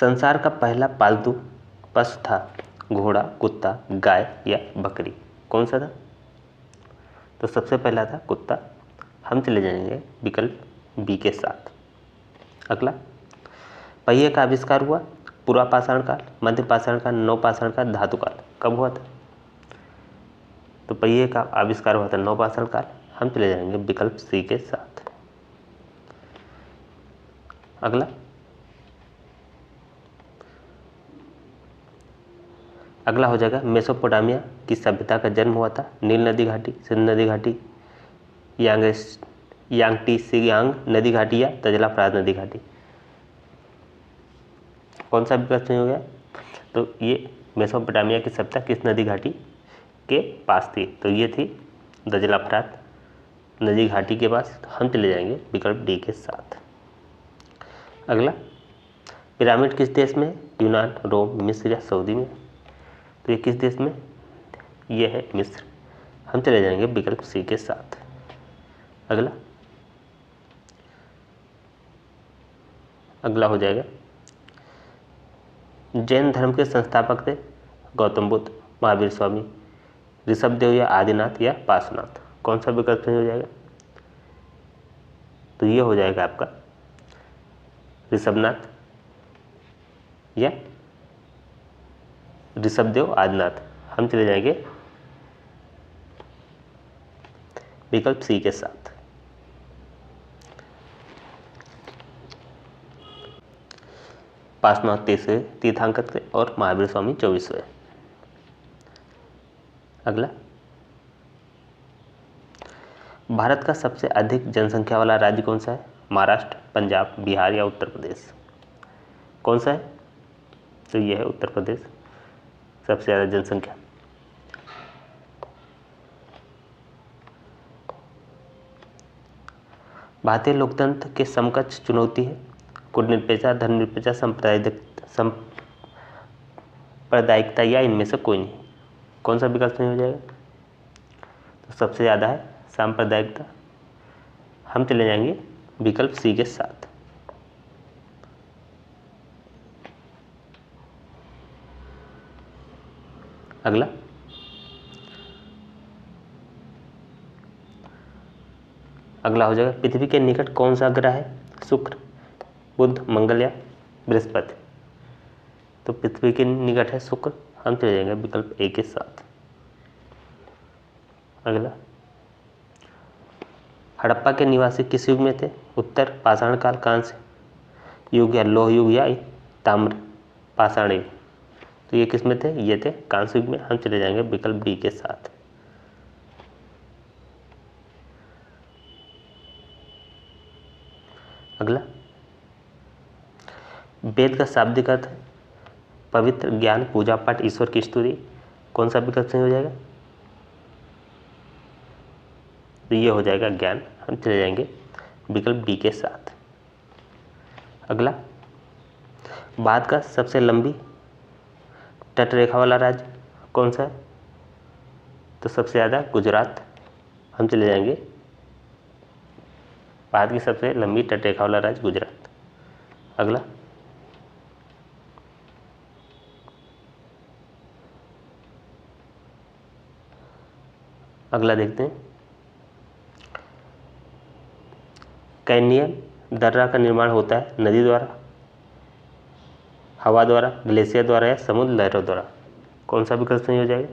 संसार का पहला पालतू पशु था घोड़ा, कुत्ता, गाय या बकरी? कौन सा था? तो सबसे पहला था कुत्ता। हम चले जाएंगे विकल्प बी के साथ। अगला, पहिए का आविष्कार हुआ पूर्वा पाषाण काल, मध्य पाषाण काल, नव पाषाण काल, धातु काल? कब हुआ था? तो पहिए का आविष्कार हुआ था नव पाषाण काल। हम चले जाएंगे विकल्प सी के साथ। अगला, अगला हो जाएगा मेसोपोटामिया की सभ्यता का जन्म हुआ था नील नदी घाटी, सिंध नदी घाटी, यांगटीसियांग नदी घाटी या तजला प्राज नदी घाटी? कौन सा विकल्प सही हो गया? तो ये मेसोपोटामिया की सभ्यता किस नदी घाटी के पास थी? तो ये थी दजला प्रात नदी घाटी के पास। तो हम चले जाएंगे विकल्प डी के साथ। अगला, पिरामिड किस देश में? यूनान, रोम, मिस्र या सऊदी में? तो ये किस देश में? ये है मिस्र। हम चले जाएंगे विकल्प सी के साथ। अगला, अगला हो जाएगा जैन धर्म के संस्थापक थे गौतम बुद्ध, महावीर स्वामी, ऋषभदेव या आदिनाथ या पार्श्वनाथ? कौन सा विकल्प सही हो जाएगा? तो ये हो जाएगा आपका ऋषभनाथ या ऋषभदेव आदिनाथ। हम चले जाएंगे विकल्प सी के साथ। पार्श्वनाथ 30वें तीर्थंकर थे और महावीर स्वामी 24वें। अगला, भारत का सबसे अधिक जनसंख्या वाला राज्य कौन सा है? महाराष्ट्र, पंजाब, बिहार या उत्तर प्रदेश? कौन सा है? तो यह है उत्तर प्रदेश, सबसे ज़्यादा जनसंख्या। भारतीय लोकतंत्र के समकक्ष चुनौती है गुटनिरपेक्षता, धर्मनिरपेक्षता, सांप्रदायिकता या इनमें से कोई नहीं? कौन सा विकल्प नहीं हो जाएगा? तो सबसे ज़्यादा है सांप्रदायिकता। हम चले जाएंगे विकल्प सी के साथ। अगला, अगला हो जाएगा पृथ्वी के निकट कौन सा ग्रह है? शुक्र, बुध, मंगल या बृहस्पति? तो पृथ्वी के निकट है शुक्र। हम चले जाएंगे विकल्प ए के साथ। अगला, हड़प्पा के निवासी किस युग में थे? उत्तर पाषाण काल, कांस्य युग या लौह युग या ताम्र पाषाण युग? तो ये किस में थे? ये थे कांस्य युग में। हम चले जाएंगे विकल्प बी के साथ। अगला, वेद का शाब्दिक अर्थ है पवित्र, ज्ञान, पूजा पाठ, ईश्वर की स्तुति? कौन सा विकल्प सही हो जाएगा? तो ये हो जाएगा ज्ञान। हम चले जाएंगे विकल्प बी के साथ। अगला, भारत का सबसे लंबी तटरेखा वाला राज्य कौन सा है? तो सबसे ज़्यादा गुजरात। हम चले जाएंगे भारत की सबसे लंबी तटरेखा वाला राज्य गुजरात। अगला, अगला देखते हैं कैनियन दर्रा का निर्माण होता है नदी द्वारा, हवा द्वारा, ग्लेशियर द्वारा या समुद्र लहरों द्वारा? कौन सा विकल्प सही हो जाएगा?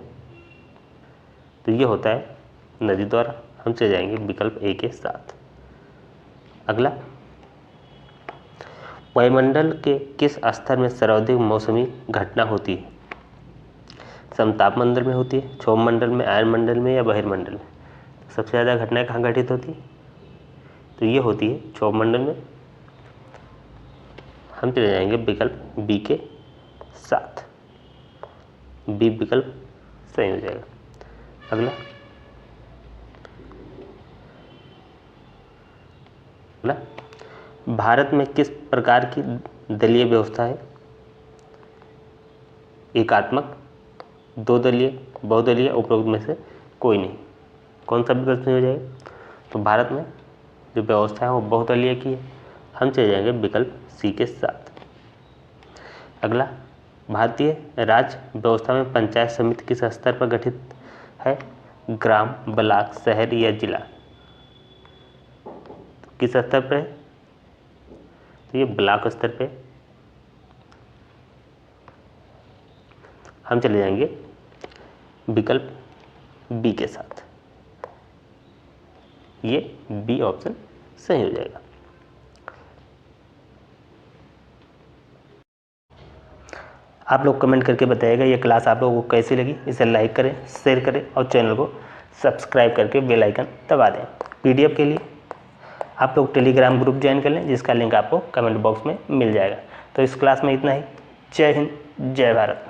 तो ये होता है नदी द्वारा। हम चले जाएंगे विकल्प ए के साथ। अगला, वायुमंडल के किस स्तर में सर्वाधिक मौसमी घटना होती है? समताप मंडल में होती है, क्षोभ मंडल में, आयन मंडल में या बहिर्मंडल में? सबसे ज़्यादा घटनाएं कहाँ घटित होती है? तो ये होती है क्षोभ मंडल में। हम चले जाएंगे विकल्प बी के साथ। बी विकल्प सही हो जाएगा। अगला, अगला, भारत में किस प्रकार की दलीय व्यवस्था है? एकात्मक, दो दलीय, बहुदलीय, उपरोक्त में से कोई नहीं? कौन सा विकल्प सही हो जाएगा? तो भारत में जो व्यवस्था है वो बहुदलीय की है। हम चले जाएंगे विकल्प सी के साथ। अगला, भारतीय राज्य व्यवस्था में पंचायत समिति किस स्तर पर गठित है? ग्राम, ब्लॉक, शहर या जिला? किस स्तर पर है? तो ये ब्लॉक स्तर पे। हम चले जाएंगे विकल्प बी के साथ, ये बी ऑप्शन सही हो जाएगा। आप लोग कमेंट करके बताइएगा ये क्लास आप लोगों को कैसी लगी। इसे लाइक करें, शेयर करें और चैनल को सब्सक्राइब करके बेल आइकन दबा दें। पीडीएफ के लिए आप लोग टेलीग्राम ग्रुप ज्वाइन कर लें, जिसका लिंक आपको कमेंट बॉक्स में मिल जाएगा। तो इस क्लास में इतना ही। जय हिंद, जय भारत।